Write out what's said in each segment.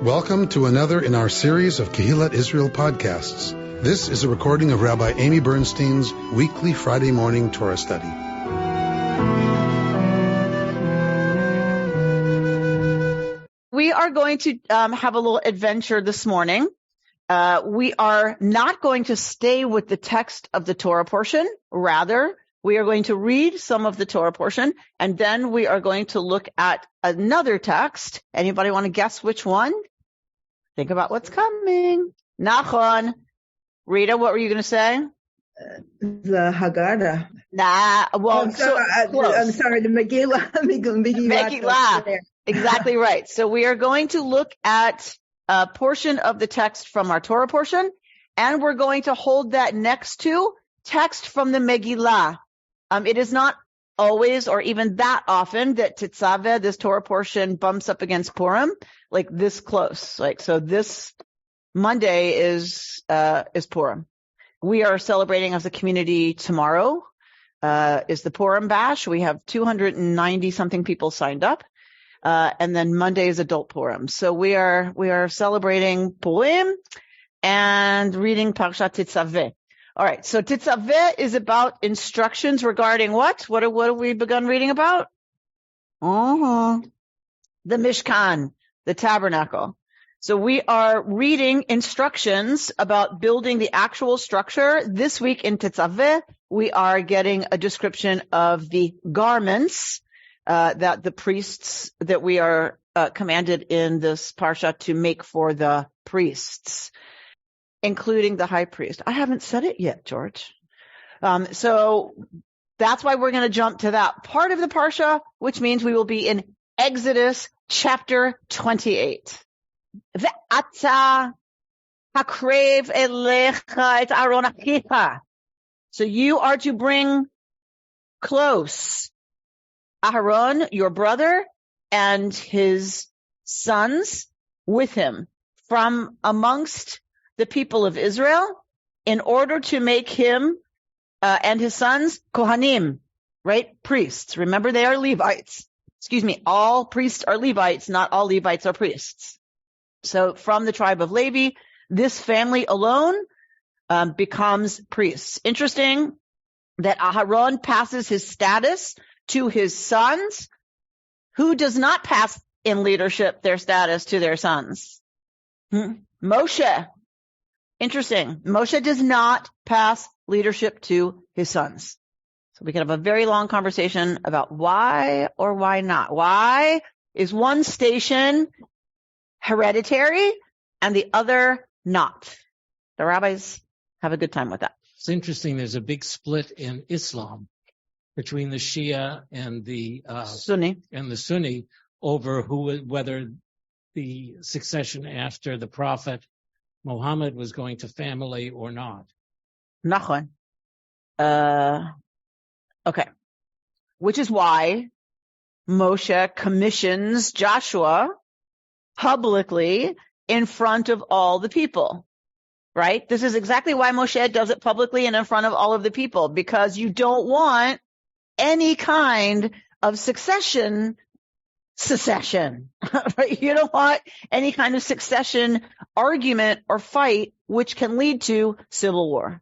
Welcome to another in our series of Kehillat Israel podcasts. This is a recording of Rabbi Amy Bernstein's weekly Friday morning Torah study. We are going to have a little adventure this morning. We are not going to stay with the text of the Torah portion. Rather, we are going to read some of the Torah portion, and then we are going to look at another text. Anybody want to guess which one? Think about what's coming. Nachon. Rita, what were you going to say? The Haggadah. Nah, well, close. I'm sorry, the Megillah. Megillah. Exactly right. So we are going to look at a portion of the text from our Torah portion, and we're going to hold that next to text from the Megillah. It is not always or even that often that Tetzaveh, this Torah portion, bumps up against Purim, like this close. So this Monday is Purim. We are celebrating as a community tomorrow, is the Purim Bash. We have 290 something people signed up. And then Monday is Adult Purim. So we are celebrating Purim and reading Parshat Tetzaveh. All right. So Tetzaveh is about instructions regarding what? What have we begun reading about? The Mishkan, the tabernacle. So we are reading instructions about building the actual structure. This week in Tetzaveh, we are getting a description of the garments that the priests that we are commanded in this parsha to make for the priests, including the high priest. I haven't said it yet, George. So that's why we're going to jump to that part of the parsha, which means we will be in Exodus chapter 28. Ve'ata hakrev elecha et Aaron achicha. So you are to bring close Aharon, your brother, and his sons with him from amongst the people of Israel in order to make him and his sons Kohanim, right? Priests. Remember, they are Levites. All priests are Levites, not all Levites are priests. So from the tribe of Levi, this family alone becomes priests. Interesting that Aharon passes his status to his sons. Who does not pass in leadership their status to their sons? Moshe. Interesting. Moshe does not pass leadership to his sons. So we can have a very long conversation about why or why not. Why is one station hereditary and the other not? The rabbis have a good time with that. It's interesting. There's a big split in Islam between the Shia and the Sunni over whether the succession after the Prophet Muhammad was going to family or not. Nachon. Okay. Which is why Moshe commissions Joshua publicly in front of all the people, right? This is exactly why Moshe does it publicly and in front of all of the people, because you don't want any kind of secession, right? You don't want any kind of succession argument or fight, which can lead to civil war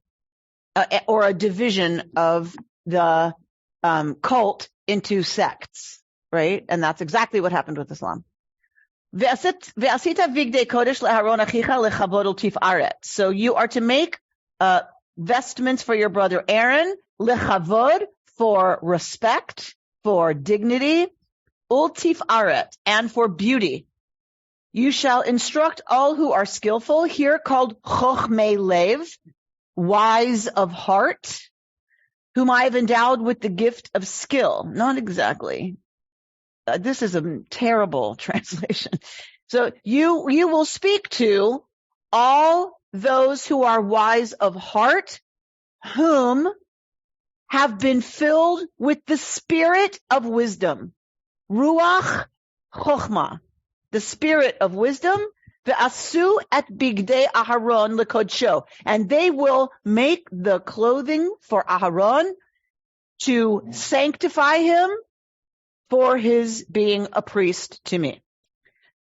or a division of the cult into sects, right? And that's exactly what happened with Islam. So you are to make vestments for your brother Aaron, lechavod, for respect, for dignity, ultif aret, and for beauty. You shall instruct all who are skillful, here called chochmei lev, wise of heart, whom I have endowed with the gift of skill. Not exactly. This is a terrible translation. So you will speak to all those who are wise of heart, whom have been filled with the spirit of wisdom. Ruach chokhmah, the spirit of wisdom. Ve'asu et bigdei Aharon lekodsho, and they will make the clothing for Aharon to sanctify him for his being a priest to me.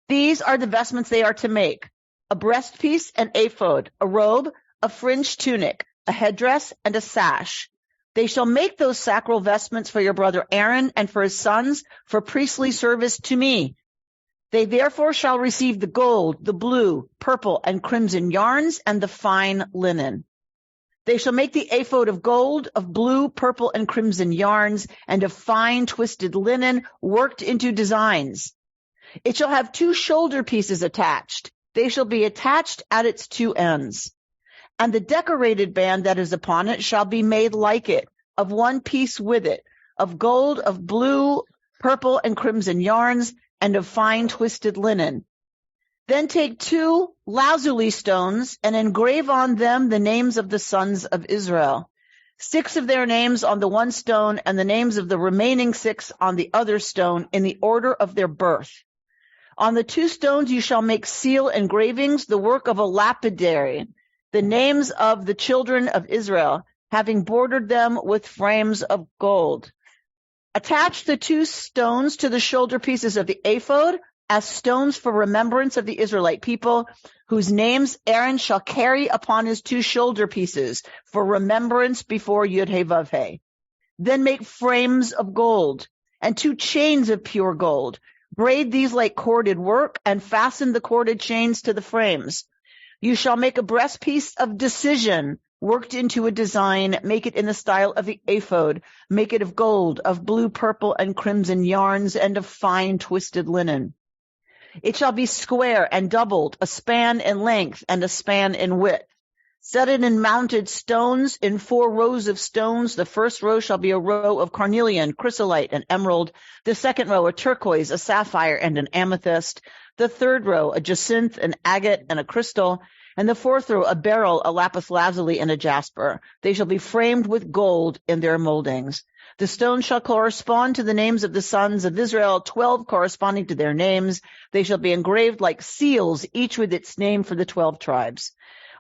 These are the vestments they are to make: a breastpiece, an ephod, a robe, a fringed tunic, a headdress, and a sash. They shall make those sacral vestments for your brother Aaron and for his sons for priestly service to me. They therefore shall receive the gold, the blue, purple, and crimson yarns, and the fine linen. They shall make the ephod of gold, of blue, purple, and crimson yarns, and of fine twisted linen worked into designs. It shall have 2 shoulder pieces attached. They shall be attached at its 2 ends. And the decorated band that is upon it shall be made like it, of 1 piece with it, of gold, of blue, purple, and crimson yarns, and of fine twisted linen. Then take 2 lazuli stones and engrave on them the names of the sons of Israel, 6 of their names on the 1 stone, and the names of the remaining 6 on the other stone, in the order of their birth. On the 2 stones you shall make seal engravings, the work of a lapidary, the names of the children of Israel, having bordered them with frames of gold. Attach the 2 stones to the shoulder pieces of the ephod as stones for remembrance of the Israelite people, whose names Aaron shall carry upon his 2 shoulder pieces for remembrance before Yud-Heh-Vav-Heh. Then make frames of gold and 2 chains of pure gold. Braid these like corded work and fasten the corded chains to the frames. You shall make a breastpiece of decision worked into a design. Make it in the style of the ephod. Make it of gold, of blue, purple, and crimson yarns, and of fine twisted linen. It shall be square and doubled, a span in length and a span in width. Set it in mounted stones, in 4 rows of stones. The first row shall be a row of carnelian, chrysolite, and emerald. The second row a turquoise, a sapphire, and an amethyst. The third row a jacinth, an agate, and a crystal. And the fourth row a beryl, a lapis lazuli, and a jasper. They shall be framed with gold in their moldings. The stones shall correspond to the names of the sons of Israel, 12 corresponding to their names. They shall be engraved like seals, each with its name for the 12 tribes.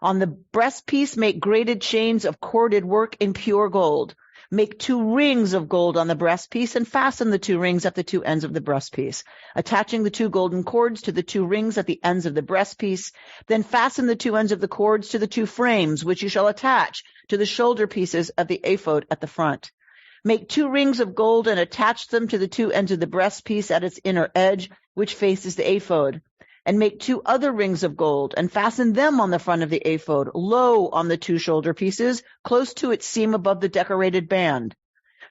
On the breastpiece make braided chains of corded work in pure gold. Make 2 rings of gold on the breastpiece and fasten the 2 rings at the 2 ends of the breastpiece, attaching the 2 golden cords to the 2 rings at the ends of the breastpiece. Then fasten the 2 ends of the cords to the 2 frames, which you shall attach to the shoulder pieces of the ephod at the front. Make 2 rings of gold and attach them to the 2 ends of the breastpiece at its inner edge, which faces the ephod. And make 2 other rings of gold and fasten them on the front of the ephod, low on the 2 shoulder pieces, close to its seam above the decorated band.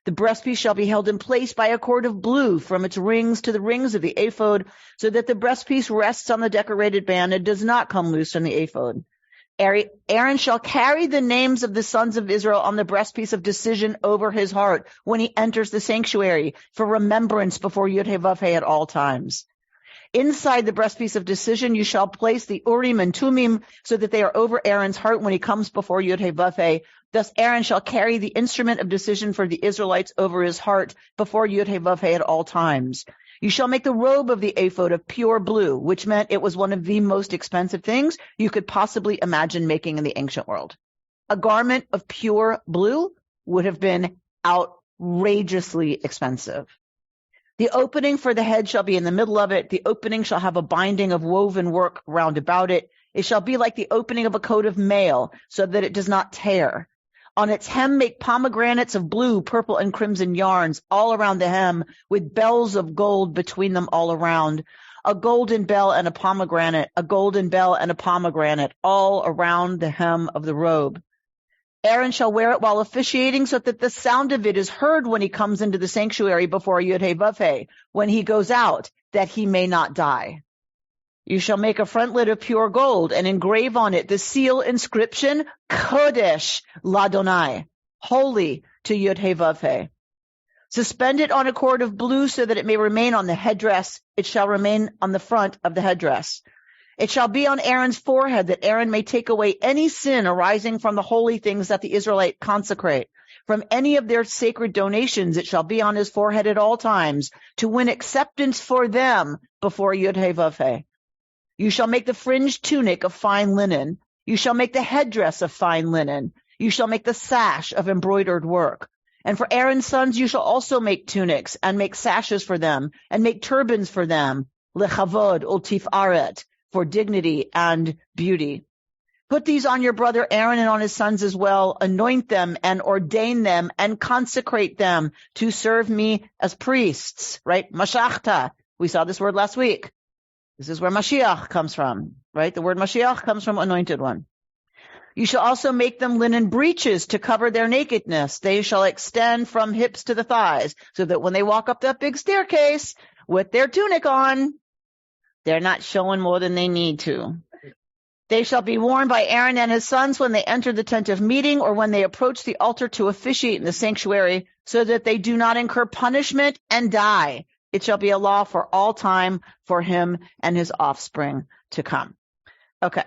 The breastpiece shall be held in place by a cord of blue from its rings to the rings of the ephod, so that the breastpiece rests on the decorated band and does not come loose from the ephod. Aaron shall carry the names of the sons of Israel on the breastpiece of decision over his heart when he enters the sanctuary, for remembrance before Yud-Heh-Vav-Heh at all times. Inside the breastpiece of decision you shall place the Urim and Tumim, so that they are over Aaron's heart when he comes before Yud-Heh-Vav-Heh. Thus Aaron shall carry the instrument of decision for the Israelites over his heart before Yud-Heh-Vav-Heh at all times. You shall make the robe of the ephod of pure blue, which meant it was one of the most expensive things you could possibly imagine making in the ancient world. A garment of pure blue would have been outrageously expensive. The opening for the head shall be in the middle of it. The opening shall have a binding of woven work round about it. It shall be like the opening of a coat of mail, so that it does not tear. On its hem make pomegranates of blue, purple, and crimson yarns all around the hem, with bells of gold between them all around. A golden bell and a pomegranate, a golden bell and a pomegranate, all around the hem of the robe. Aaron shall wear it while officiating, so that the sound of it is heard when he comes into the sanctuary before Yud-Heh-Vav-Heh, when he goes out, that he may not die. You shall make a frontlet of pure gold and engrave on it the seal inscription, Kodesh Ladonai, holy to Yud-Heh-Vav-Heh. Suspend it on a cord of blue so that it may remain on the headdress. It shall remain on the front of the headdress. It shall be on Aaron's forehead, that Aaron may take away any sin arising from the holy things that the Israelites consecrate. From any of their sacred donations, it shall be on his forehead at all times, to win acceptance for them before Yud-Heh-Vav-Heh. You shall make the fringed tunic of fine linen. You shall make the headdress of fine linen. You shall make the sash of embroidered work. And for Aaron's sons you shall also make tunics, and make sashes for them, and make turbans for them, lechavod ultifaret, for dignity and beauty. Put these on your brother Aaron and on his sons as well. Anoint them and ordain them and consecrate them to serve me as priests, right? Mashachta. We saw this word last week. This is where Mashiach comes from, right? The word Mashiach comes from anointed one. You shall also make them linen breeches to cover their nakedness. They shall extend from hips to the thighs, so that when they walk up that big staircase with their tunic on, they're not showing more than they need to. They shall be worn by Aaron and his sons when they enter the tent of meeting or when they approach the altar to officiate in the sanctuary, so that they do not incur punishment and die. It shall be a law for all time for him and his offspring to come. Okay.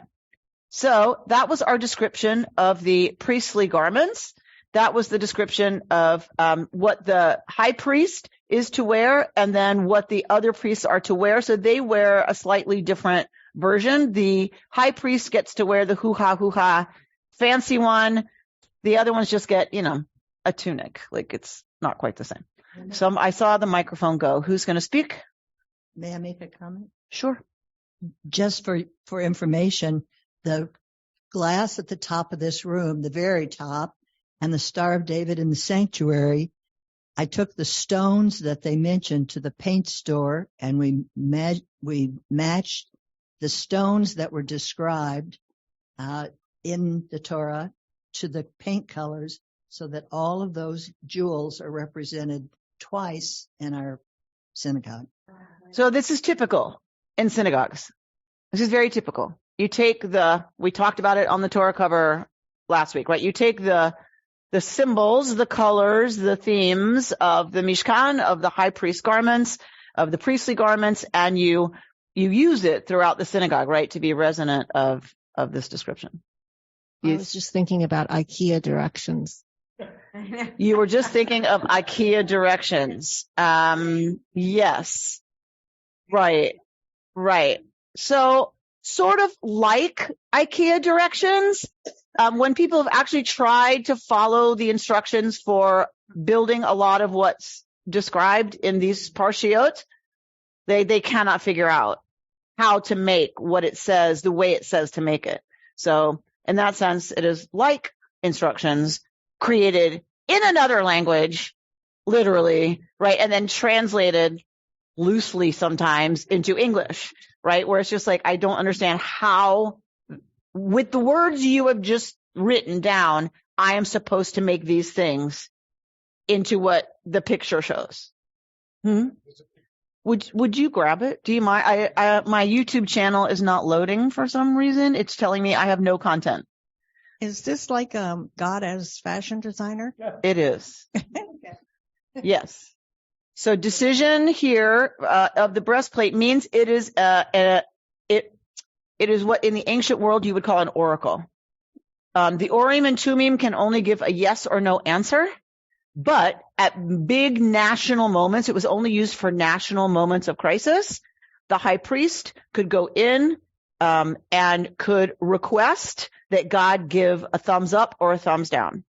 So that was our description of the priestly garments. That was the description of what the high priest is to wear and then what the other priests are to wear. So they wear a slightly different version. The high priest gets to wear the hoo-ha fancy one. The other ones just get, a tunic. Like it's not quite the same. So I saw the microphone go. Who's going to speak? May I make a comment? Sure. Just for information, the glass at the top of this room, the very top, and the Star of David in the sanctuary, I took the stones that they mentioned to the paint store, and we matched the stones that were described in the Torah to the paint colors, so that all of those jewels are represented twice in our synagogue. So this is typical in synagogues. This is very typical. You take we talked about it on the Torah cover last week, right? You take the symbols, the colors, the themes of the Mishkan, of the high priest garments, of the priestly garments, and you use it throughout the synagogue, right, to be resonant of this description. I was just thinking about IKEA directions. You were just thinking of IKEA directions. Yes. Right. So sort of like IKEA directions, when people have actually tried to follow the instructions for building a lot of what's described in these parshiot, they cannot figure out how to make what it says the way it says to make it. So in that sense, it is like instructions created in another language, literally, right? And then translated loosely sometimes into English, right? Where it's just like, I don't understand how, with the words you have just written down, I am supposed to make these things into what the picture shows. Would you grab it? Do you mind? My YouTube channel is not loading for some reason. It's telling me I have no content. Is this like God as fashion designer? Yeah. It is. Yes. So decision here of the breastplate means it is it is what in the ancient world you would call an oracle. The Urim and Tumim can only give a yes or no answer, but at big national moments, it was only used for national moments of crisis. The high priest could go in and could request that God give a thumbs up or a thumbs down.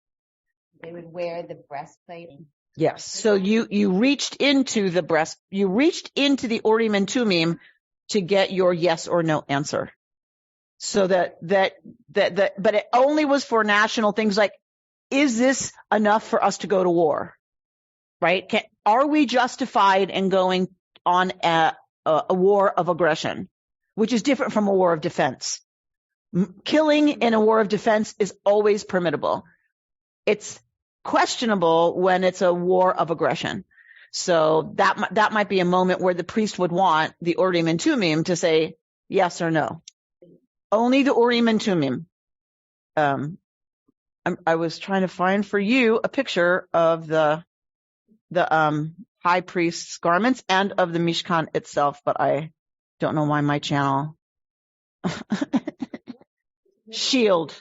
They would wear the breastplate. Yes. So you reached into the Urim and Tumim to get your yes or no answer. So but it only was for national things like, is this enough for us to go to war? Right? Are we justified in going on a war of aggression, which is different from a war of defense? Killing in a war of defense is always permissible. It's questionable when it's a war of aggression. So that might be a moment where the priest would want the Urim and Tumim to say yes or no. Only the Urim and Tumim. I was trying to find for you a picture of the high priest's garments and of the Mishkan itself, but I don't know why my channel. Shield.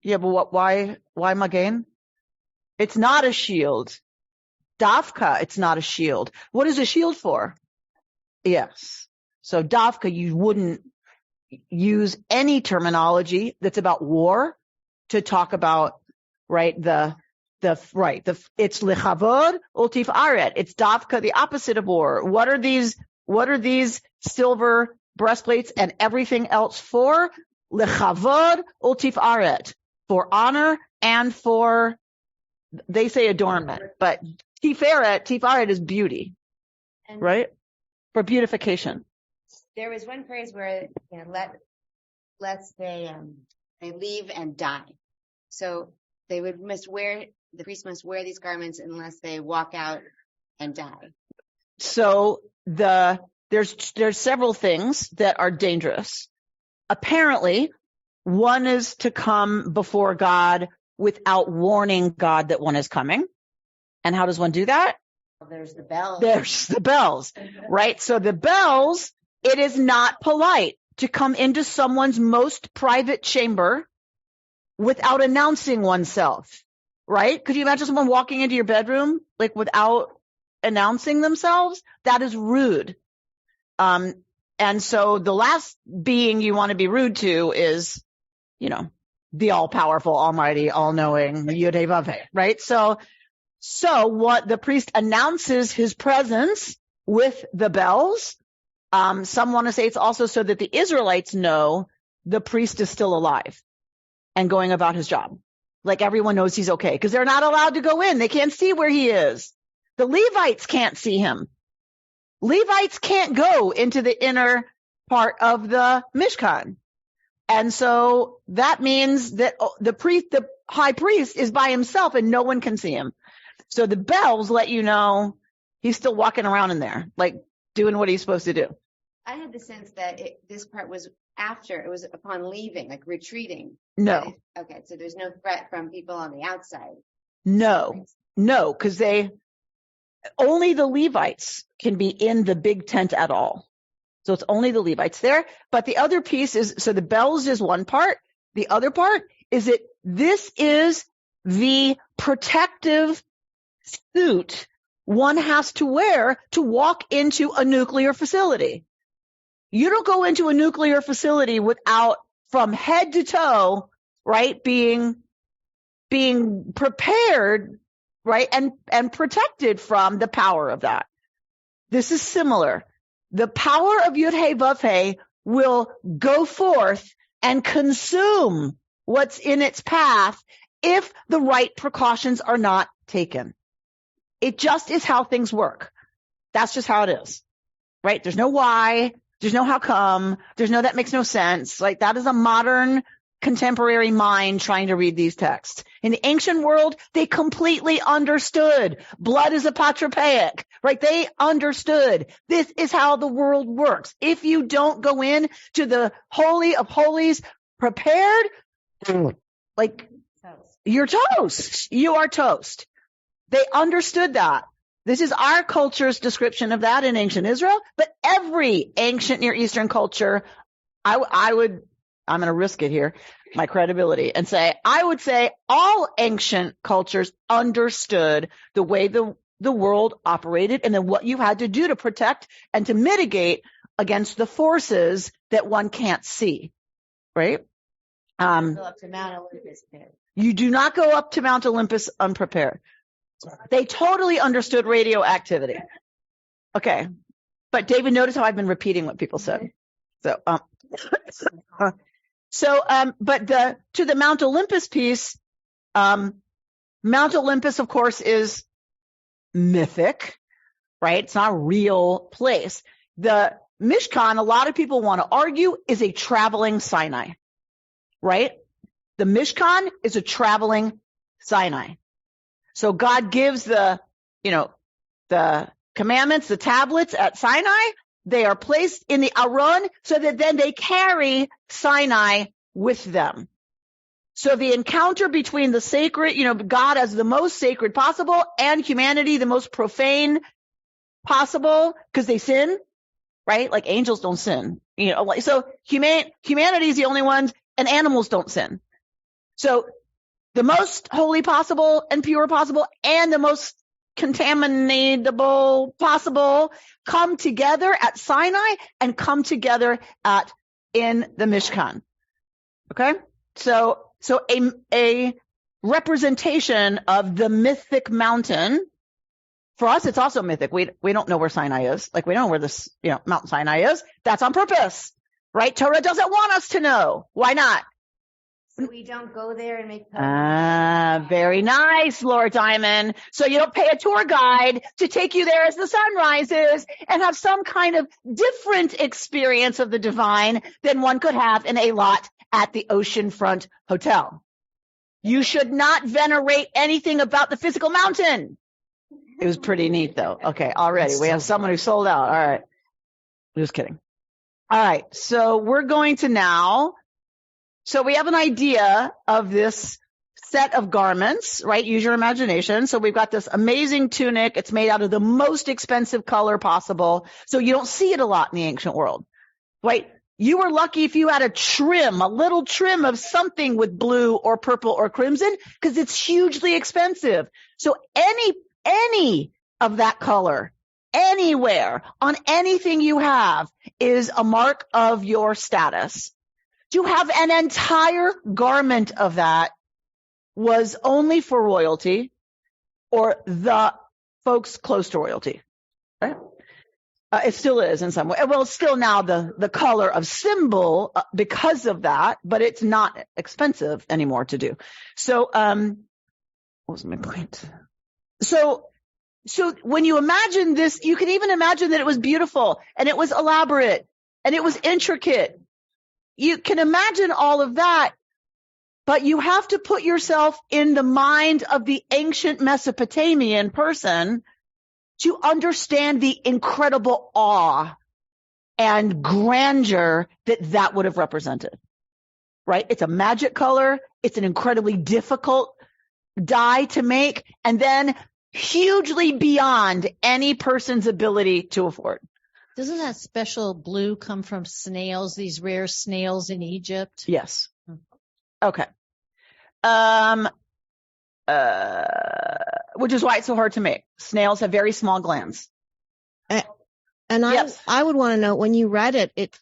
Yeah, but why Magen? It's not a shield. Davka, it's not a shield. What is a shield for? Yes. So Davka, you wouldn't use any terminology that's about war to talk about, right, it's lichavod ultif aret. It's Davka, the opposite of war. What are these silver breastplates, and everything else for lechavod u'tifaret, for honor and for, they say adornment, but tiferet is beauty, And right? For beautification. there was one phrase where, let's say they leave and die. So the priest must wear these garments unless they walk out and die. So there's several things that are dangerous. Apparently, one is to come before God without warning God that one is coming. And how does one do that? Well, there's the bell. There's the bells, right? So the bells, it is not polite to come into someone's most private chamber without announcing oneself, right? Could you imagine someone walking into your bedroom, like without announcing themselves? That is rude. And so the last being you want to be rude to is, the all-powerful, almighty, all-knowing, Yud-Heh-Vav-Heh, right? So what the priest announces his presence with the bells. Some want to say it's also so that the Israelites know the priest is still alive and going about his job. Like everyone knows he's okay because they're not allowed to go in. They can't see where he is. The Levites can't see him. Levites can't go into the inner part of the Mishkan. And so that means that the high priest is by himself and no one can see him. So the bells let you know he's still walking around in there, like doing what he's supposed to do. I had the sense that this part was after, it was upon leaving, like retreating. No. Okay, so there's no threat from people on the outside. No, because only the Levites can be in the big tent at all. So it's only the Levites there. But the other piece is, so the bells is one part. The other part is that this is the protective suit one has to wear to walk into a nuclear facility. You don't go into a nuclear facility without, from head to toe, right, being prepared, right, and protected from the power of that. This is similar. The power of Yud-Heh-Vav-Heh will go forth and consume what's in its path if the right precautions are not taken. It just is how things work. That's just how it is, right? There's no why. There's no how come. There's no that makes no sense. Like that is a modern contemporary mind trying to read these texts. In the ancient world, they completely understood. Blood is apotropaic, right? They understood. This is how the world works. If you don't go in to the Holy of Holies prepared, like you're toast. You are toast. They understood that. This is our culture's description of that in ancient Israel, but every ancient Near Eastern culture, I'm going to risk it here, my credibility, and say, I would say all ancient cultures understood the way the world operated and then what you had to do to protect and to mitigate against the forces that one can't see, right? Go up to Mount Olympus. You do not go up to Mount Olympus unprepared. They totally understood radioactivity. Okay. But David, notice how I've been repeating what people said. But to the Mount Olympus piece, Mount Olympus, of course, is mythic, right? It's not a real place. The Mishkan, a lot of people want to argue, is a traveling Sinai, right? The Mishkan is a traveling Sinai. So God gives the commandments, the tablets at Sinai. They are placed in the Aron so that then they carry Sinai with them. So the encounter between the sacred, God as the most sacred possible and humanity, the most profane possible, because they sin, right? Like angels don't sin, so humanity is the only ones, and animals don't sin. So the most holy possible and pure possible and the most contaminatable possible come together at Sinai and come together in the Mishkan. Okay? So a representation of the mythic mountain For us, it's also mythic. We don't know where Sinai is. Like, we don't know where this, Mount Sinai is. That's on purpose, right? Torah doesn't want us to know. Why not? So we don't go there and make very nice, Lord Diamond. So you don't pay a tour guide to take you there as the sun rises and have some kind of different experience of the divine than one could have in a lot at the oceanfront hotel. You should not venerate anything about the physical mountain. It was pretty neat, though. Okay, already. We have someone who sold out. All right. Just kidding. All right. So we're going to now... So we have an idea of this set of garments, right? Use your imagination. So we've got this amazing tunic. It's made out of the most expensive color possible. So you don't see it a lot in the ancient world, right? You were lucky if you had a little trim of something with blue or purple or crimson, because it's hugely expensive. So any of that color, anywhere, on anything you have, is a mark of your status. To have an entire garment of that was only for royalty or the folks close to royalty. Right? It still is in some way. Well, it's still now the color of symbol because of that, but it's not expensive anymore to do. So, what was my point? So when you imagine this, you can even imagine that it was beautiful and it was elaborate and it was intricate. You can imagine all of that, but you have to put yourself in the mind of the ancient Mesopotamian person to understand the incredible awe and grandeur that would have represented, right? It's a magic color. It's an incredibly difficult dye to make, and then hugely beyond any person's ability to afford. Doesn't that special blue come from snails, these rare snails in Egypt? Yes. Okay. Which is why it's so hard to make. Snails have very small glands. And yes. I would want to know, when you read it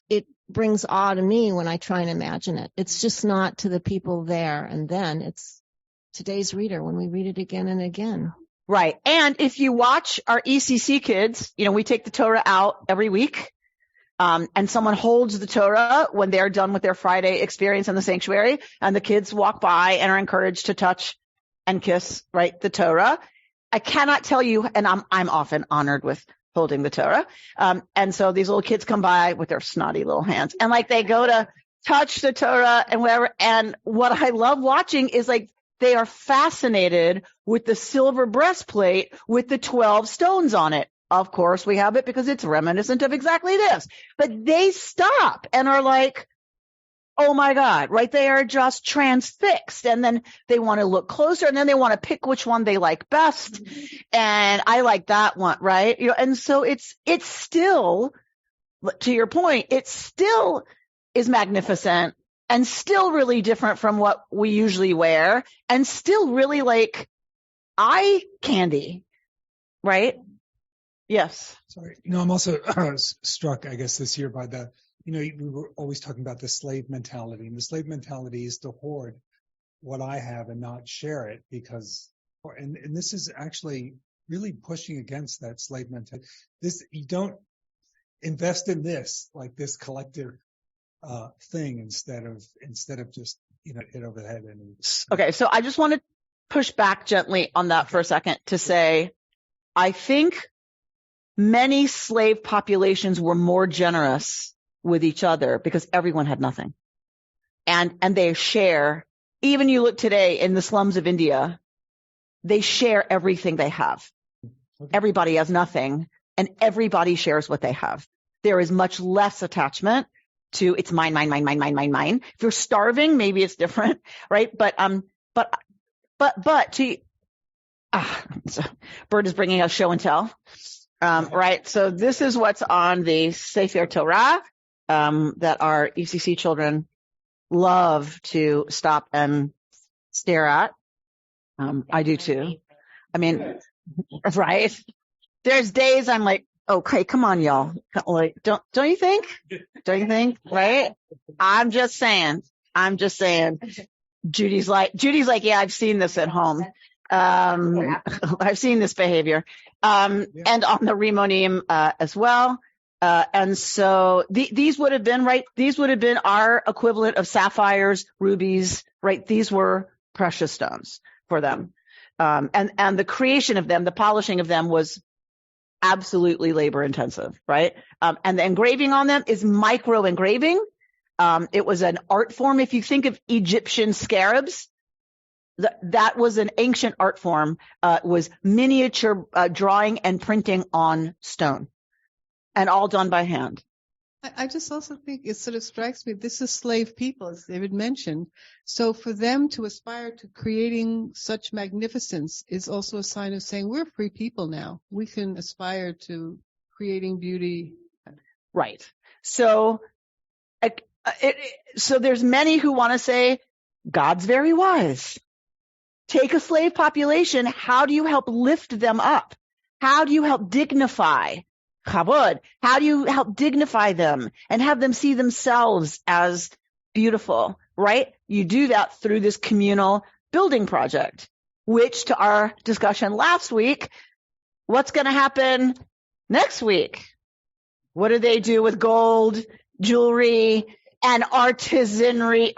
brings awe to me when I try and imagine it. It's just not to the people there and then. It's today's reader when we read it again and again. Right. And if you watch our ECC kids, we take the Torah out every week. And someone holds the Torah when they're done with their Friday experience in the sanctuary, and the kids walk by and are encouraged to touch and kiss, right, the Torah. I cannot tell you, and I'm often honored with holding the Torah. And so these little kids come by with their snotty little hands, and they go to touch the Torah and whatever. And what I love watching is they are fascinated with the silver breastplate with the 12 stones on it. Of course, we have it because it's reminiscent of exactly this. But they stop and are like, oh my God, right? They are just transfixed. And then they want to look closer, and then they want to pick which one they like best. And I like that one, right? And so it's still, to your point, it still is magnificent and still really different from what we usually wear, and still really eye candy, right? Yes. Sorry. I'm also struck, I guess, this year by we were always talking about the slave mentality, and the slave mentality is to hoard what I have and not share it and this is actually really pushing against that slave mentality. You don't invest in this, this collective thing instead of just hit over the head. Okay, so I just want to push back gently on that for a second to say, I think many slave populations were more generous with each other because everyone had nothing, and they share. Even you look today in the slums of India, they share everything they have. Okay. Everybody has nothing, and everybody shares what they have. There is much less attachment to it's mine. If you're starving, maybe it's different, right? But Bert is bringing us show and tell, right? So this is what's on the Sefer Torah that our ECC children love to stop and stare at. I do too. I mean, right? There's days I'm like, okay, come on, y'all. Don't you think? Don't you think? Right? I'm just saying. Judy's like, yeah, I've seen this at home. I've seen this behavior. And on the Rimonim, as well. And so these would have been, right? These would have been our equivalent of sapphires, rubies, right? These were precious stones for them. And the creation of them, the polishing of them was absolutely labor intensive, right? And the engraving on them is micro engraving. It was an art form. If you think of Egyptian scarabs, that was an ancient art form. It was miniature drawing and printing on stone, and all done by hand. I just also think it sort of strikes me, this is slave people, as David mentioned. So for them to aspire to creating such magnificence is also a sign of saying we're free people now. We can aspire to creating beauty. Right. So, so there's many who want to say, God's very wise. Take a slave population. How do you help lift them up? How do you help dignify Chabad? How do you help dignify them and have them see themselves as beautiful, right? You do that through this communal building project, which, to our discussion last week, what's going to happen next week? What do they do with gold, jewelry, and artisanry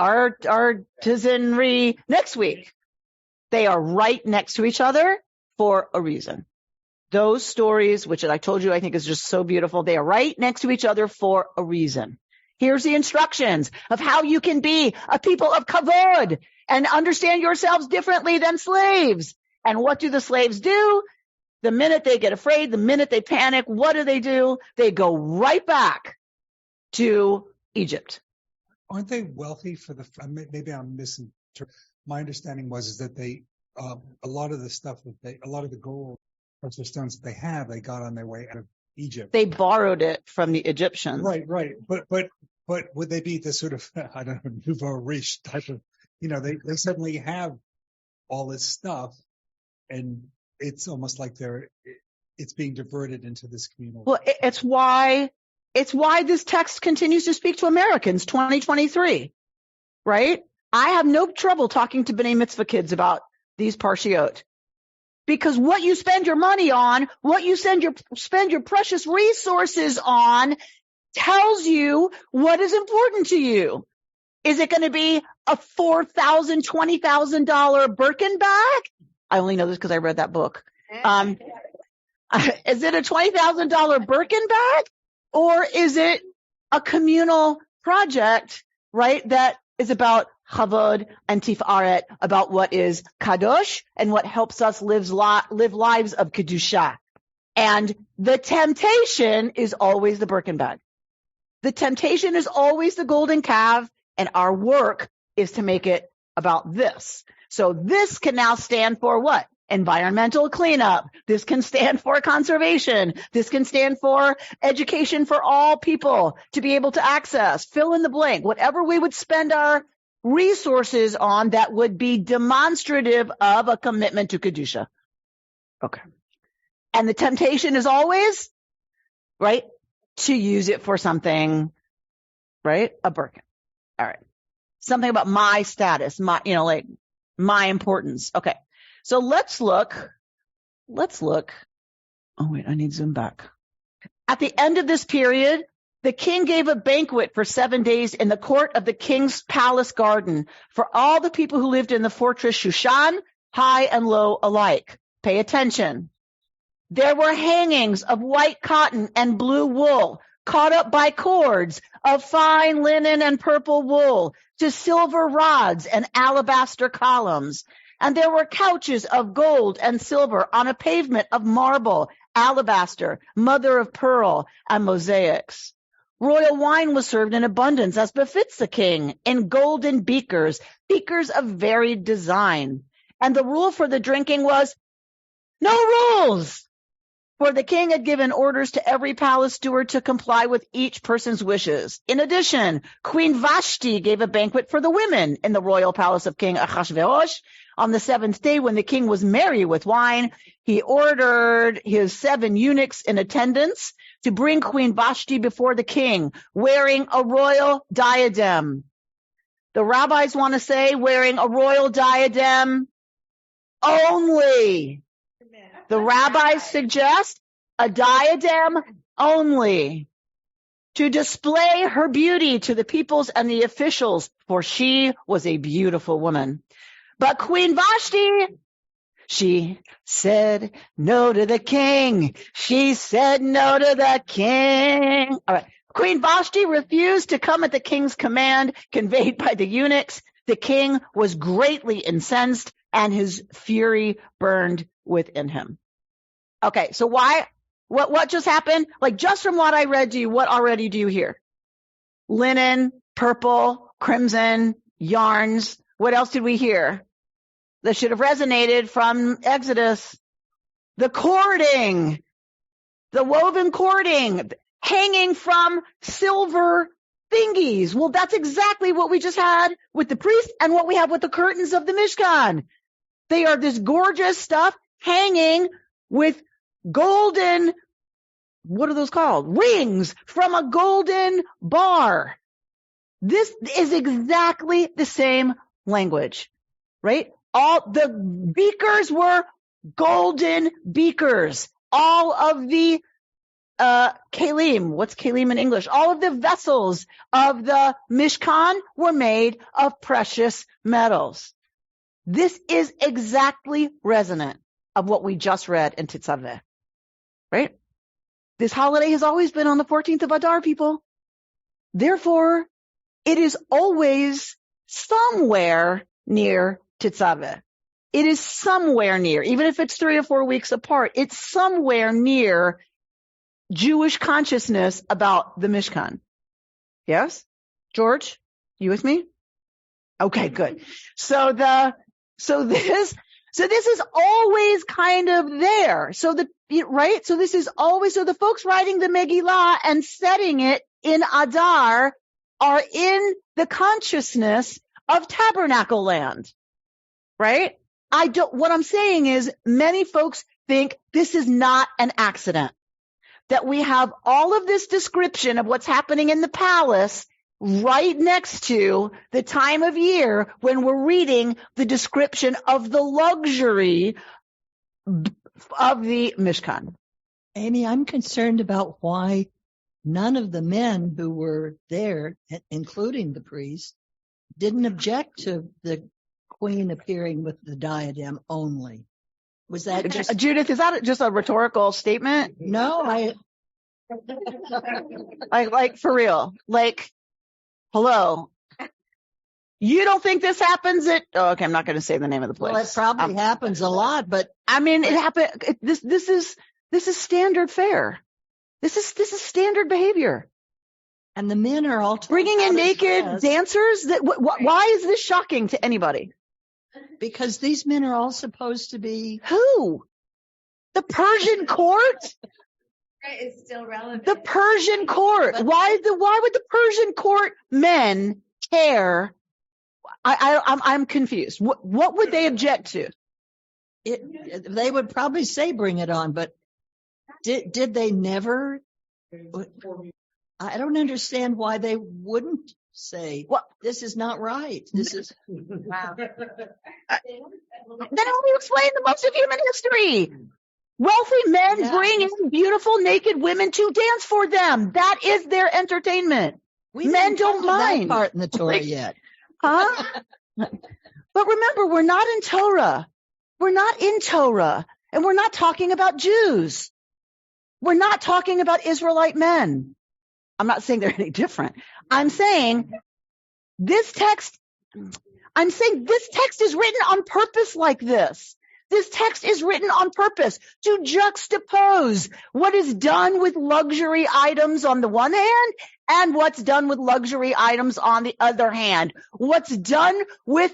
next week? They are right next to each other for a reason. Those stories, which I told you I think is just so beautiful, they are right next to each other for a reason. Here's the instructions of how you can be a people of kavod and understand yourselves differently than slaves. And what do the slaves do? The minute they get afraid, the minute they panic, what do? They go right back to Egypt. Aren't they wealthy for the, maybe I'm misinterpreting. My understanding was that they, a lot of the stuff a lot of the gold, precious stones that they have, they got on their way out of Egypt. They borrowed it from the Egyptians. Right. But would they be the sort of, I don't know, nouveau riche type of, they suddenly have all this stuff, and it's almost like it's being diverted into this communal. Well, it's why this text continues to speak to Americans, 2023, right? I have no trouble talking to B'nai Mitzvah kids about these parshiot. Because what you spend your money on, what you spend your precious resources on, tells you what is important to you. Is it going to be a $4,000, $20,000 Birkin bag? I only know this because I read that book. Is it a $20,000 Birkin bag? Or is it a communal project, right, that is about Chavod and Tifaret, about what is Kadosh and what helps us live lives of Kedusha. And the temptation is always the Birkin bag. The temptation is always the golden calf, and our work is to make it about this. So this can now stand for what? Environmental cleanup. This can stand for conservation. This can stand for education for all people to be able to access. Fill in the blank. Whatever we would spend our resources on that would be demonstrative of a commitment to Kedusha. Okay. And the temptation is always, right, to use it for something, right? A Birkin. All right. Something about my status, my importance. Okay. So let's look. Oh, wait, I need zoom back. At the end of this period, the king gave a banquet for 7 days in the court of the king's palace garden for all the people who lived in the fortress Shushan, high and low alike. Pay attention. There were hangings of white cotton and blue wool, caught up by cords, of fine linen and purple wool, to silver rods and alabaster columns. And there were couches of gold and silver on a pavement of marble, alabaster, mother of pearl, and mosaics. Royal wine was served in abundance, as befits the king, in golden beakers of varied design. And the rule for the drinking was no rules, for the king had given orders to every palace steward to comply with each person's wishes. In addition, Queen Vashti gave a banquet for the women in the royal palace of King Achashverosh. On the 7th day, when the king was merry with wine, he ordered his 7 eunuchs in attendance to bring Queen Vashti before the king, wearing a royal diadem. The rabbis want to say wearing a royal diadem only. The rabbis suggest a diadem only, to display her beauty to the peoples and the officials, for she was a beautiful woman. But Queen Vashti, she said no to the king. She said no to the king. All right. Queen Vashti refused to come at the king's command conveyed by the eunuchs. The king was greatly incensed and his fury burned within him. Okay, so what just happened? Like, just from what I read to you, what already do you hear? Linen, purple, crimson, yarns. What else did we hear that should have resonated from Exodus? The cording, the woven cording, hanging from silver thingies. Well, that's exactly what we just had with the priest and what we have with the curtains of the Mishkan. They are this gorgeous stuff hanging with golden, what are those called? Rings from a golden bar. This is exactly the same language, right? All the beakers were golden beakers. All of the kalim, what's kalim in English? All of the vessels of the Mishkan were made of precious metals. This is exactly resonant of what we just read in Tetzaveh, right? This holiday has always been on the 14th of Adar, people. Therefore, it is always somewhere near Tetzaveh. It is somewhere near, even if it's 3 or 4 weeks apart, it's somewhere near Jewish consciousness about the Mishkan. Yes? George, you with me? Okay, good. So this is always kind of there. Right? So this is always, so the folks writing the Megillah and setting it in Adar are in the consciousness of Tabernacle Land. Right? What I'm saying is many folks think this is not an accident, that we have all of this description of what's happening in the palace right next to the time of year when we're reading the description of the luxury of the Mishkan. Amy, I'm concerned about why none of the men who were there, including the priest, didn't object to the queen appearing with the diadem only. Was that just... Judith, is that just a rhetorical statement? No, like for real. Like, hello. You don't think this happens at... Oh, okay, I'm not going to say the name of the place. Well, it probably happens a lot, but... I mean, it happened... This is standard fare. This is standard behavior. And the men are all... Bringing in naked dancers? Why is this shocking to anybody? Because these men are all supposed to be... Who? The Persian court? Is still relevant. The Persian court. Why would the Persian court men care? I'm confused. What would they object to? They would probably say bring it on, but did they never? I don't understand why they wouldn't say, well, this is not right. This is wow. Then how do you explain the most of human history? Wealthy men bring in beautiful naked women to dance for them. That is their entertainment. Men don't mind that part in the Torah yet. Huh? But remember, we're not in Torah. We're not in Torah. And we're not talking about Jews. We're not talking about Israelite men. I'm not saying they're any different. I'm saying this text is written on purpose like this. This text is written on purpose to juxtapose what is done with luxury items on the one hand and what's done with luxury items on the other hand. What's done with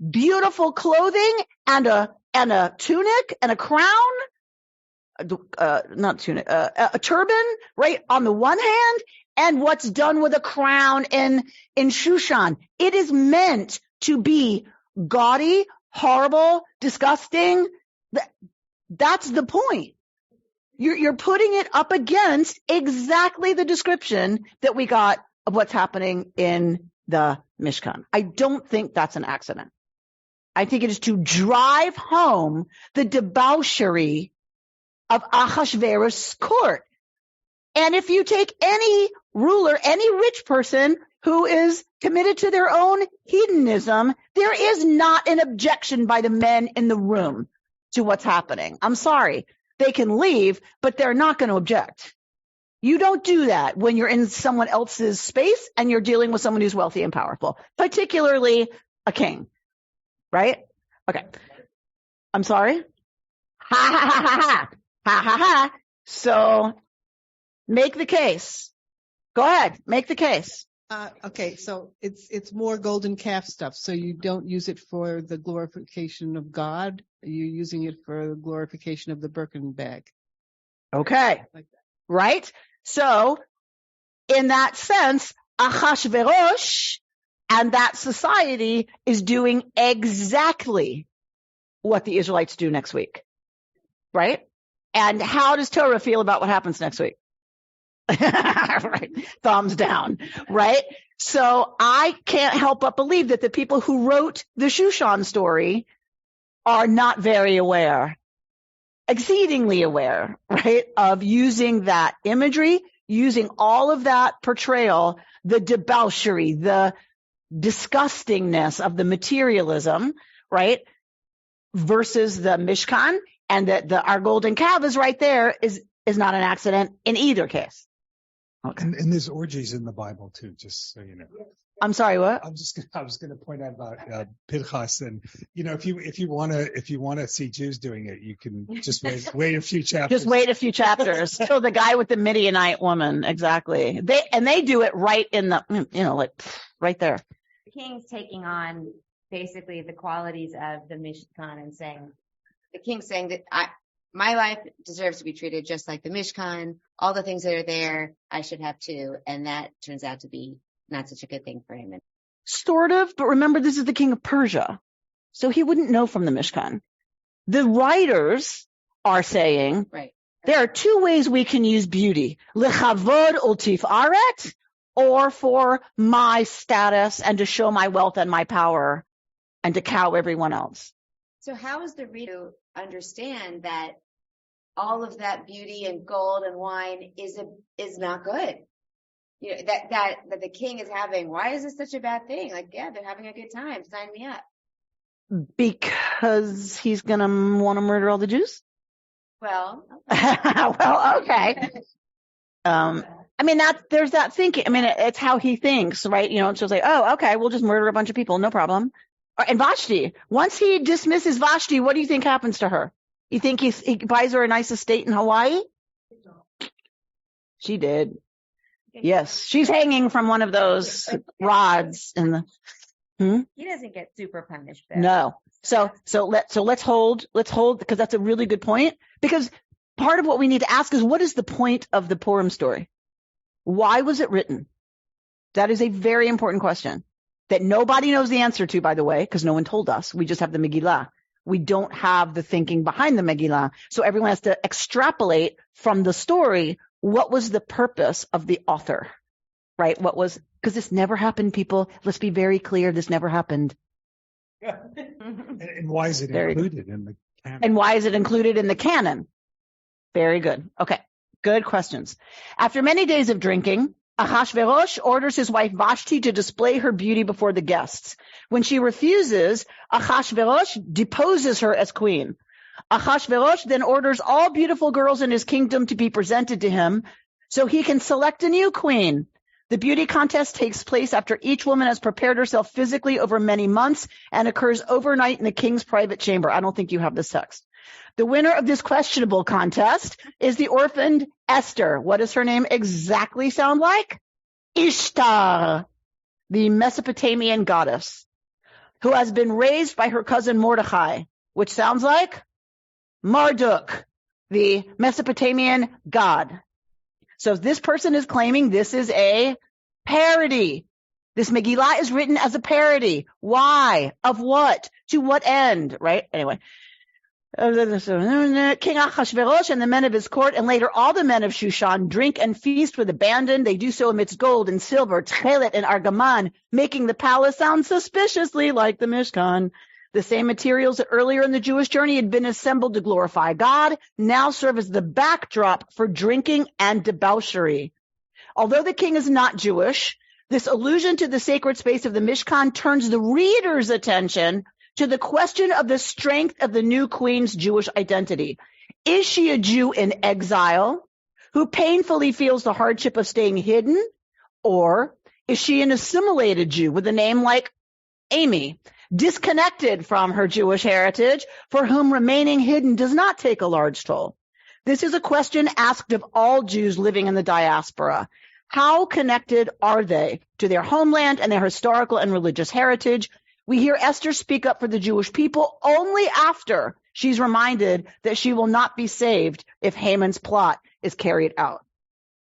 beautiful clothing and a tunic and a crown, not tunic, a turban, right, on the one hand, and what's done with a crown in Shushan. It is meant to be gaudy, horrible, disgusting. That's the point. You're putting it up against exactly the description that we got of what's happening in the Mishkan. I don't think that's an accident. I think it is to drive home the debauchery of Ahasuerus' court. And if you take any ruler, any rich person who is committed to their own hedonism, there is not an objection by the men in the room to what's happening. I'm sorry. They can leave, but they're not going to object. You don't do that when you're in someone else's space and you're dealing with someone who's wealthy and powerful, particularly a king, right? Okay. I'm sorry? Ha ha ha ha ha. Ha ha ha. So make the case. Go ahead. Make the case. Okay, so it's more golden calf stuff. So you don't use it for the glorification of God. You're using it for the glorification of the Birkin bag. Okay. Like that. Right? So in that sense, Ahasuerus and that society is doing exactly what the Israelites do next week. Right? And how does Torah feel about what happens next week? Right. Thumbs down. Right? So I can't help but believe that the people who wrote the Shushan story are not very aware, exceedingly aware, right, of using that imagery, using all of that portrayal, the debauchery, the disgustingness of the materialism, right, versus the Mishkan, and that our golden calf is right there is not an accident in either case. Okay. And there's orgies in the Bible too, just so you know. I'm sorry, what? I was going to point out about Pinchas, and if you want to see Jews doing it, you can just wait a few chapters. Just wait a few chapters. So the guy with the Midianite woman, exactly. They do it right in the, like right there. The king's taking on basically the qualities of the Mishkan and saying, the king's saying that my life deserves to be treated just like the Mishkan. All the things that are there, I should have too. And that turns out to be not such a good thing for him. Sort of, but remember, this is the king of Persia. So he wouldn't know from the Mishkan. The writers are saying, right, there are two ways we can use beauty. Lechavod ultifaret, or for my status and to show my wealth and my power and to cow everyone else. So how is the reader to understand that all of that beauty and gold and wine is not good? That the king is having. Why is this such a bad thing? Like, yeah, they're having a good time. Sign me up. Because he's gonna want to murder all the Jews? Well, well, okay. There's that thinking. It's how he thinks, right? It's just like, oh, okay, we'll just murder a bunch of people, no problem. And Vashti, once he dismisses Vashti, what do you think happens to her? You think he buys her a nice estate in Hawaii? She did. Yes, she's hanging from one of those rods in the. He doesn't get super punished though. No. So let's hold because that's a really good point. Because part of what we need to ask is, what is the point of the Purim story? Why was it written? That is a very important question that nobody knows the answer to, by the way, because no one told us. We just have the Megillah. We don't have the thinking behind the Megillah. So everyone has to extrapolate from the story. What was the purpose of the author, right? Because this never happened, people. Let's be very clear. This never happened. And why is it included in the canon? And why is it included in the canon? Very good. Okay. Good questions. After many days of drinking, Ahasuerus orders his wife Vashti to display her beauty before the guests. When she refuses, Ahasuerus deposes her as queen. Ahasuerus then orders all beautiful girls in his kingdom to be presented to him so he can select a new queen. The beauty contest takes place after each woman has prepared herself physically over many months and occurs overnight in the king's private chamber. I don't think you have this text. The winner of this questionable contest is the orphaned Esther. What does her name exactly sound like? Ishtar, the Mesopotamian goddess, who has been raised by her cousin Mordechai, which sounds like Marduk, the Mesopotamian god. So this person is claiming this is a parody. This Megillah is written as a parody. Why? Of what? To what end? Right? Anyway. King Ahasuerus and the men of his court, and later all the men of Shushan, drink and feast with abandon. They do so amidst gold and silver, tchelet and argaman, making the palace sound suspiciously like the Mishkan. The same materials that earlier in the Jewish journey had been assembled to glorify God now serve as the backdrop for drinking and debauchery. Although the king is not Jewish, this allusion to the sacred space of the Mishkan turns the reader's attention to the question of the strength of the new queen's Jewish identity. Is she a Jew in exile who painfully feels the hardship of staying hidden? Or is she an assimilated Jew with a name like Amy, disconnected from her Jewish heritage, for whom remaining hidden does not take a large toll? This is a question asked of all Jews living in the diaspora. How connected are they to their homeland and their historical and religious heritage? We hear Esther speak up for the Jewish people only after she's reminded that she will not be saved if Haman's plot is carried out.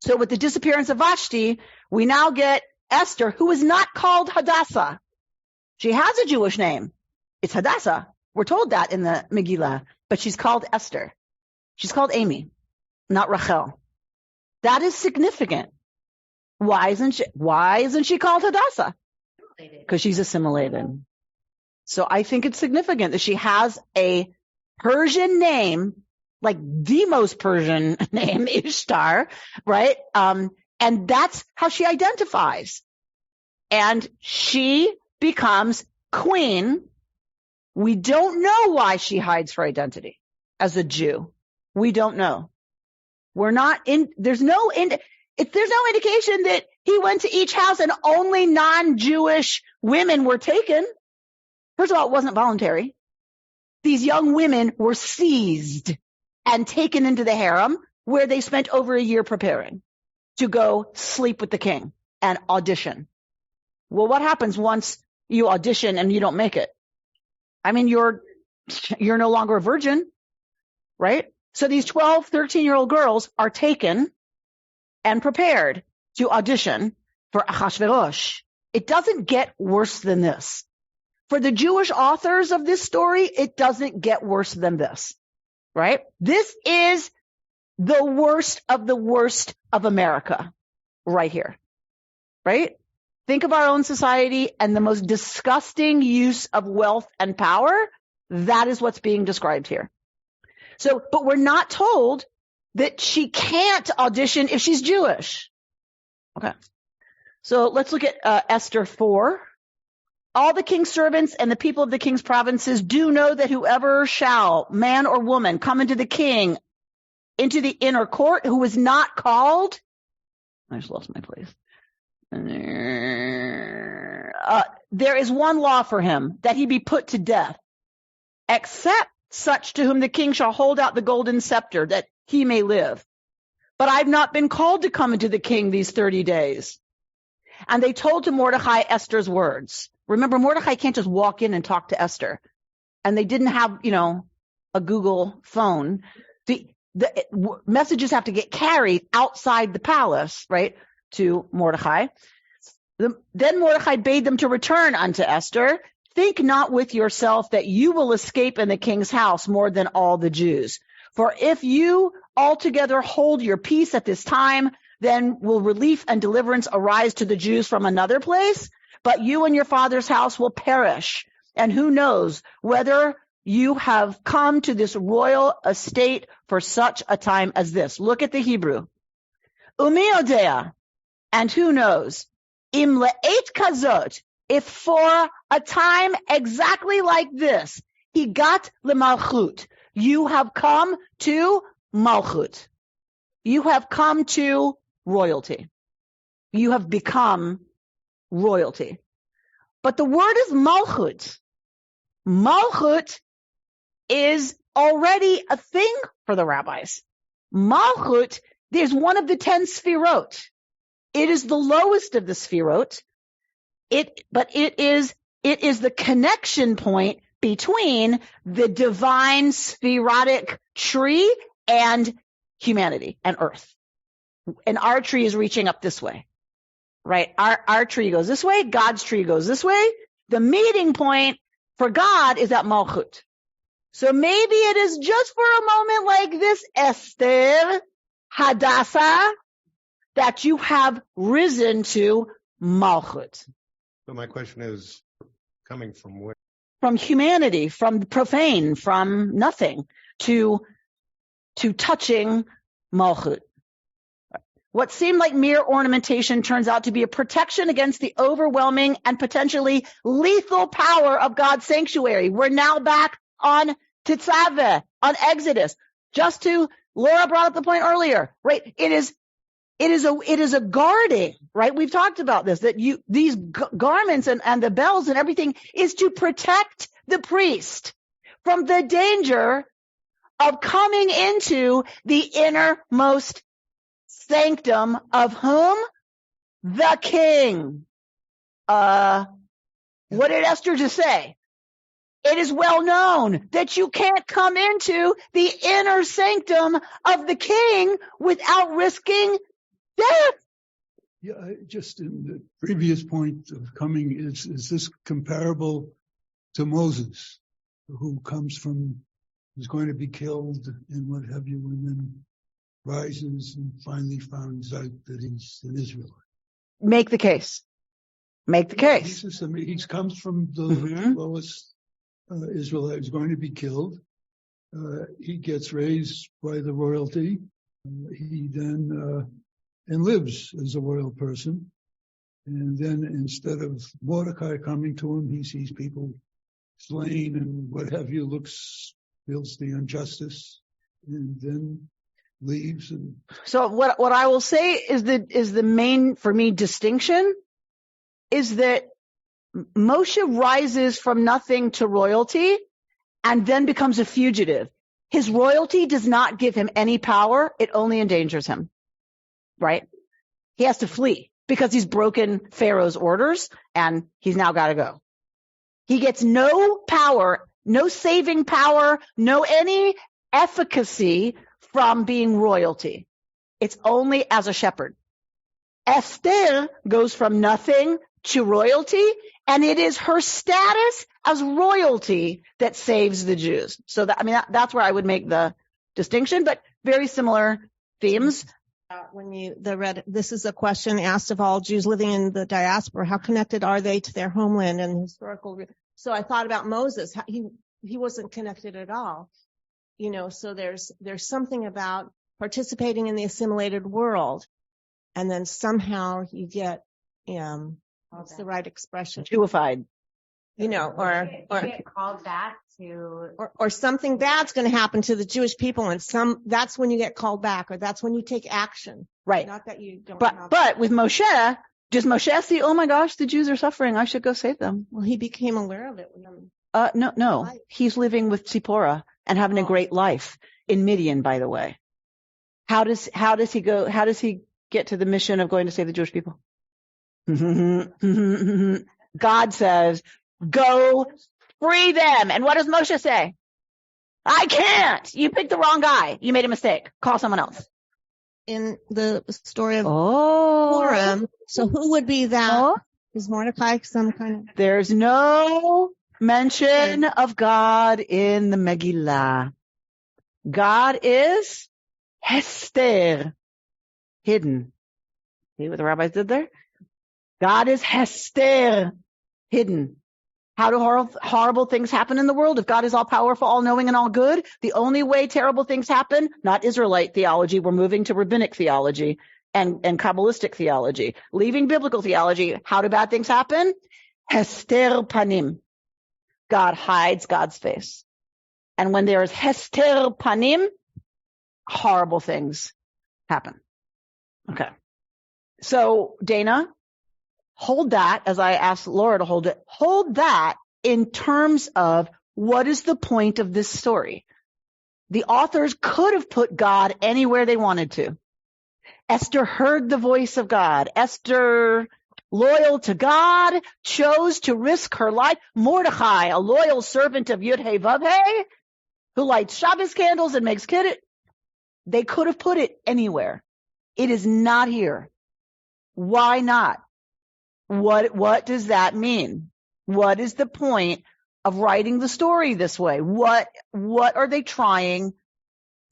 So with the disappearance of Vashti, we now get Esther, who is not called Hadassah. She has a Jewish name. It's Hadassah. We're told that in the Megillah, but she's called Esther. She's called Amy, not Rachel. That is significant. Why isn't she called Hadassah? Because she's assimilated. So I think it's significant that she has a Persian name, like the most Persian name, Ishtar, right? And that's how she identifies. And she becomes queen. We don't know why she hides her identity as a Jew. We don't know. There's no indication that he went to each house and only non-Jewish women were taken. First of all, it wasn't voluntary. These young women were seized and taken into the harem, where they spent over a year preparing to go sleep with the king and audition. Well, what happens once you audition and you don't make it? I mean, you're no longer a virgin, right? So these 12, 13-year-old girls are taken and prepared to audition for Ahasuerus. It doesn't get worse than this. For the Jewish authors of this story, it doesn't get worse than this, right? This is the worst of America right here, right? Think of our own society and the most disgusting use of wealth and power. That is what's being described here. So, but we're not told that she can't audition if she's Jewish. Okay. So let's look at Esther 4. All the king's servants and the people of the king's provinces do know that whoever shall, man or woman, come into the king, into the inner court, who is not called. I just lost my place. There is one law for him, that he be put to death, except such to whom the king shall hold out the golden scepter, that he may live. But I've not been called to come into the king these 30 days. And they told to Mordecai Esther's words. Remember, Mordecai can't just walk in and talk to Esther. And they didn't have, a Google phone. The messages have to get carried outside the palace, right, to Mordecai. Then Mordecai bade them to return unto Esther. Think not with yourself that you will escape in the king's house more than all the Jews. For if you altogether hold your peace at this time, then will relief and deliverance arise to the Jews from another place, but you and your father's house will perish. And who knows whether you have come to this royal estate for such a time as this. Look at the Hebrew. Umiodea, and who knows, im le'et kazot, if for a time exactly like this, higat lemalchut, you have come to malchut. You have come to royalty. You have become royalty. But the word is malchut. Malchut is already a thing for the rabbis. Malchut is one of the 10 sfirot. It is the lowest of the sfirot. But it is the connection point between the divine spherotic tree and humanity and earth. And our tree is reaching up this way, right? Our tree goes this way. God's tree goes this way. The meeting point for God is at Malchut. So maybe it is just for a moment like this, Esther, Hadassah, that you have risen to Malchut. So my question is, coming from where? from humanity, from profane, from nothing, to touching Malchut. What seemed like mere ornamentation turns out to be a protection against the overwhelming and potentially lethal power of God's sanctuary. We're now back on Tetzaveh, on Exodus. Laura brought up the point earlier, right? It is a guarding, right? We've talked about this, that these garments and the bells and everything is to protect the priest from the danger of coming into the innermost sanctum of whom? The king. What did Esther just say? It is well known that you can't come into the inner sanctum of the king without risking death. Yeah, just in the previous point of coming, is this comparable to Moses, who is going to be killed and what have you, and then rises and finally finds out that he's an Israelite? Make the case. He comes from the lowest Israelite, is going to be killed. He gets raised by the royalty. He then and lives as a royal person. And then instead of Mordecai coming to him, he sees people slain and what have you, feels the injustice, and then leaves. And so what I will say is the main, for me, distinction is that Moshe rises from nothing to royalty and then becomes a fugitive. His royalty does not give him any power. It only endangers him, right? He has to flee because he's broken Pharaoh's orders and he's now got to go. He gets no power, no saving power, no any efficacy from being royalty. It's only as a shepherd. Esther goes from nothing to royalty, and it is her status as royalty that saves the Jews. So that's where I would make the distinction, but very similar themes. This is a question asked of all Jews living in the diaspora. How connected are they to their homeland and historical? So I thought about Moses. He wasn't connected at all. So there's something about participating in the assimilated world, and then somehow you get, what's the right expression? Jewified. Or get called back to, or something bad's going to happen to the Jewish people, and that's when you get called back, or that's when you take action. Right. Not that you don't. But with Moshe, does Moshe see, oh my gosh, the Jews are suffering, I should go save them? Well, he became aware of it. No. He's living with Tzipporah and having a great life in Midian, by the way. How does he get to the mission of going to save the Jewish people? God says, go free them. And what does Moshe say? I can't. You picked the wrong guy. You made a mistake. Call someone else. In the story of Purim, so who would be that? Is Mordecai some kind of? There's no mention of God in the Megillah. God is Hester, hidden. See what the rabbis did there? God is Hester, hidden. How do horrible things happen in the world? If God is all powerful, all knowing, and all good, the only way terrible things happen, not Israelite theology, we're moving to rabbinic theology and Kabbalistic theology. Leaving biblical theology, how do bad things happen? Hester panim. God hides God's face. And when there is Hester panim, horrible things happen. Okay. So, Dana, hold that, as I asked Laura to hold it, hold that in terms of what is the point of this story. The authors could have put God anywhere they wanted to. Esther heard the voice of God. Esther, loyal to God, chose to risk her life. Mordecai, a loyal servant of Yud-Heh Vav-Heh, who lights Shabbos candles and makes kiddush. They could have put it anywhere. It is not here. Why not? What does that mean? What is the point of writing the story this way? What are they trying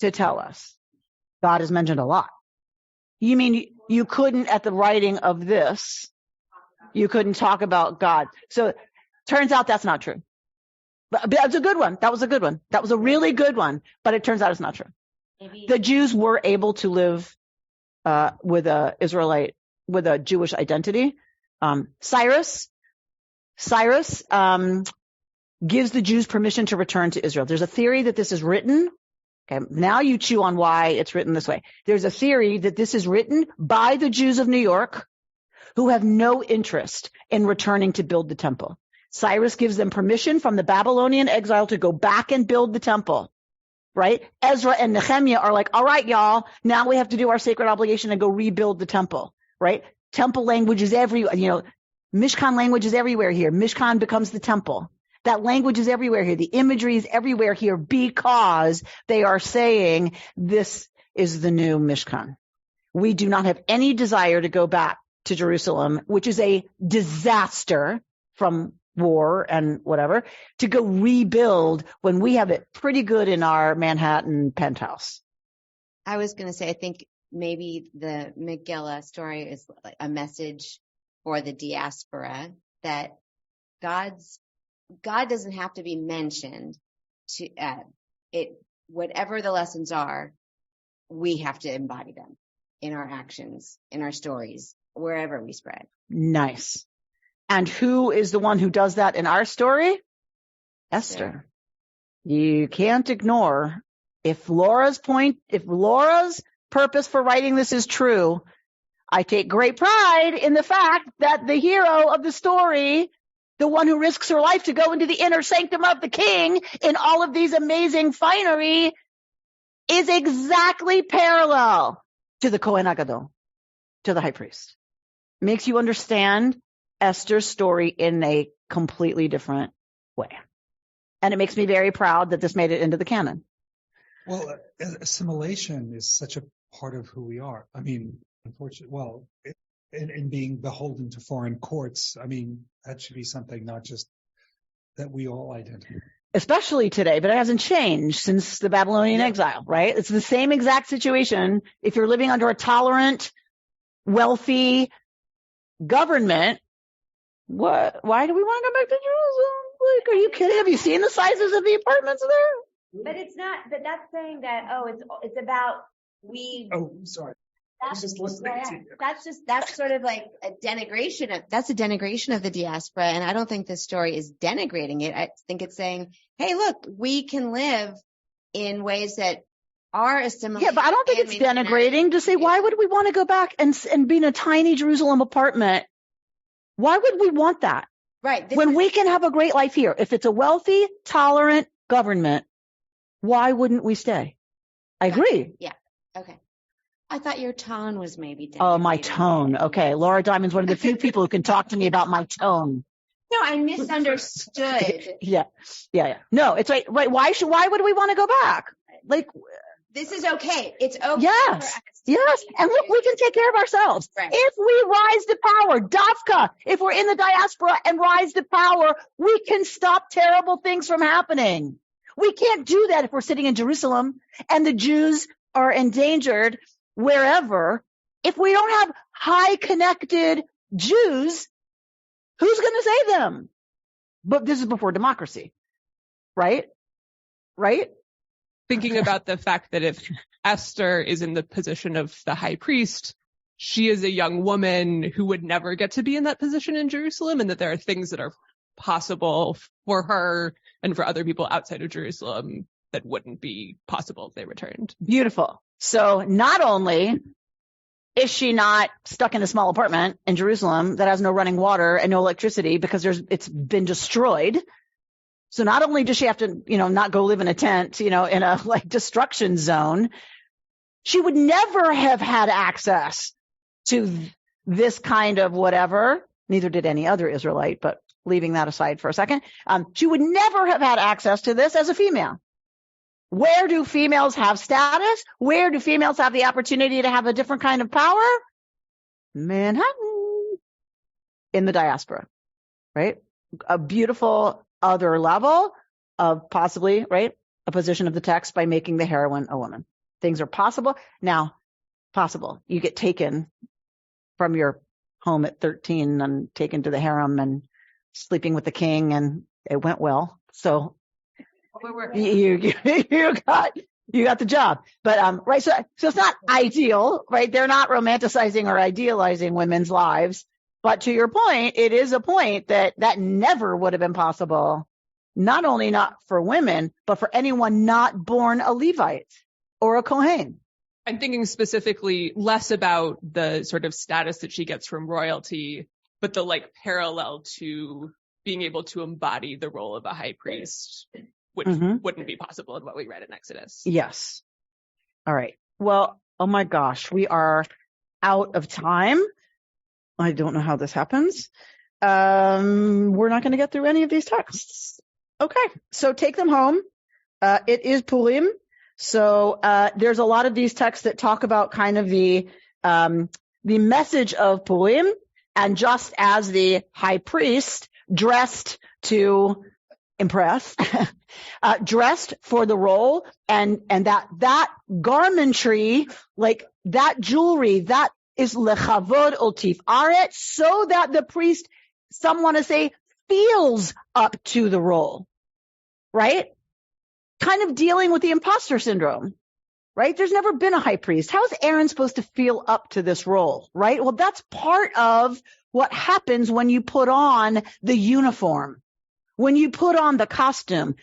to tell us? God is mentioned a lot. You mean you couldn't, at the writing of this, you couldn't talk about God? So turns out that's not true. But that's a good one. That was a good one. That was a really good one. But it turns out it's not true. Maybe. The Jews were able to live with a Jewish identity. Cyrus gives the Jews permission to return to Israel. There's a theory that this is written. Okay, now you chew on why it's written this way. There's a theory that this is written by the Jews of New York who have no interest in returning to build the temple. Cyrus gives them permission from the Babylonian exile to go back and build the temple, right? Ezra and Nehemiah are like, all right, y'all, now we have to do our sacred obligation and go rebuild the temple, right? Temple language is everywhere, Mishkan language is everywhere here. Mishkan becomes the temple. That language is everywhere here. The imagery is everywhere here because they are saying this is the new Mishkan. We do not have any desire to go back to Jerusalem, which is a disaster from war and whatever, to go rebuild when we have it pretty good in our Manhattan penthouse. I was going to say, I think maybe the Megillah story is like a message for the diaspora that God doesn't have to be mentioned to whatever the lessons are, we have to embody them in our actions, in our stories, wherever we spread. Nice. And who is the one who does that in our story? Esther. You can't ignore. If Laura's purpose for writing this is true, I take great pride in the fact that the hero of the story, the one who risks her life to go into the inner sanctum of the king in all of these amazing finery, is exactly parallel to the Kohen Hagadol, to the high priest. Makes you understand Esther's story in a completely different way. And it makes me very proud that this made it into the canon. Well, assimilation is such a part of who we are. I mean, unfortunately, in being beholden to foreign courts, I mean, that should be something not just that we all identify. Especially today, but it hasn't changed since the Babylonian exile, right? It's the same exact situation. If you're living under a tolerant, wealthy government, why do we want to go back to Jerusalem? Like, are you kidding? Have you seen the sizes of the apartments there? But it's not, but that's saying that, it's about Oh, sorry. That's sort of like a denigration of the diaspora. And I don't think this story is denigrating it. I think it's saying, hey, look, we can live in ways that are assimilated. Yeah, but I don't think it's denigrating to say, why would we want to go back and be in a tiny Jerusalem apartment? Why would we want that? Right. When we can have a great life here. If it's a wealthy, tolerant government, why wouldn't we stay? I agree. Yeah. Okay. I thought your tone was maybe denigrating. Oh, my tone. Okay. Laura Diamond's one of the few people who can talk to me about my tone. No, I misunderstood. Yeah. No, it's right. Why would we want to go back? Like, this is okay. It's okay. Yes. And look, we can take care of ourselves. Right. If we rise to power, Dafka, if we're in the diaspora and rise to power, we can stop terrible things from happening. We can't do that if we're sitting in Jerusalem and the Jews are endangered wherever. If we don't have high connected Jews, who's going to save them? But this is before democracy, right? Thinking about the fact that if Esther is in the position of the high priest, she is a young woman who would never get to be in that position in Jerusalem, and that there are things that are possible for her and for other people outside of Jerusalem that wouldn't be possible if they returned. Beautiful. So not only is she not stuck in a small apartment in Jerusalem that has no running water and no electricity because it's been destroyed. So not only does she have to, not go live in a tent, in a destruction zone, she would never have had access to this kind of whatever. Neither did any other Israelite, but leaving that aside for a second, she would never have had access to this as a female. Where do females have status? Where do females have the opportunity to have a different kind of power? Manhattan. In the diaspora, right? A beautiful other level of possibly, right, a position of the text by making the heroine a woman. Things are possible. Now, possible. You get taken from your home at 13 and taken to the harem and sleeping with the king, and it went well. So You got the job. But, right. So it's not ideal, right? They're not romanticizing or idealizing women's lives. But to your point, it is a point that never would have been possible. Not only not for women, but for anyone not born a Levite or a Kohen. I'm thinking specifically less about the sort of status that she gets from royalty, but the like parallel to being able to embody the role of a high priest, which wouldn't be possible in what we read in Exodus. Yes. All right. Well, oh my gosh, we are out of time. I don't know how this happens. We're not going to get through any of these texts. Okay. So take them home. It is Purim. So, there's a lot of these texts that talk about kind of the message of Purim, and just as the high priest dressed to impress, dressed for the role, and that garmentry, like that jewelry, that is lechavod otif aret, so that the priest, some want to say, feels up to the role, right? Kind of dealing with the imposter syndrome, right? There's never been a high priest. How is Aaron supposed to feel up to this role, right? Well, that's part of what happens when you put on the uniform, when you put on the costume.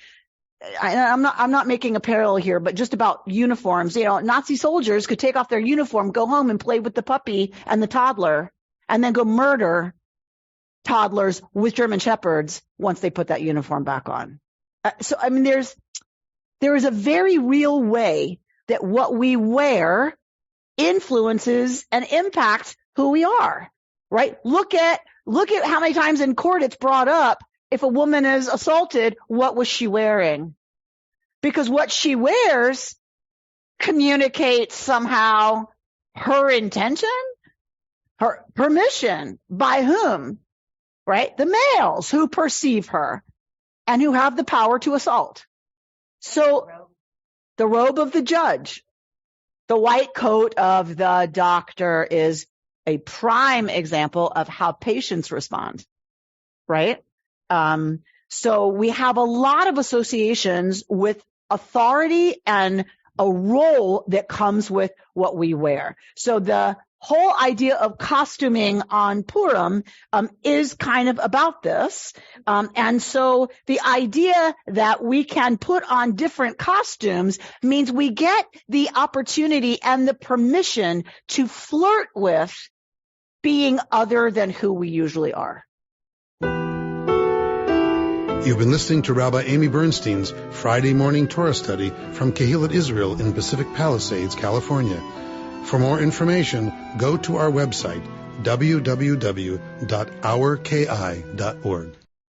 I'm not making a parallel here, but just about uniforms. You know, Nazi soldiers could take off their uniform, go home and play with the puppy and the toddler, and then go murder toddlers with German shepherds once they put that uniform back on. So, I mean, there is a very real way that what we wear influences and impacts who we are, right? Look at how many times in court it's brought up, if a woman is assaulted, what was she wearing? Because what she wears communicates somehow her intention, her permission. By whom? Right? The males who perceive her and who have the power to assault. So the robe of the judge, the white coat of the doctor is a prime example of how patients respond, right? So we have a lot of associations with authority and a role that comes with what we wear. So the whole idea of costuming on Purim is kind of about this. And so the idea that we can put on different costumes means we get the opportunity and the permission to flirt with being other than who we usually are. You've been listening to Rabbi Amy Bernstein's Friday Morning Torah Study from Kehillat Israel in Pacific Palisades, California. For more information, go to our website, www.ourki.org.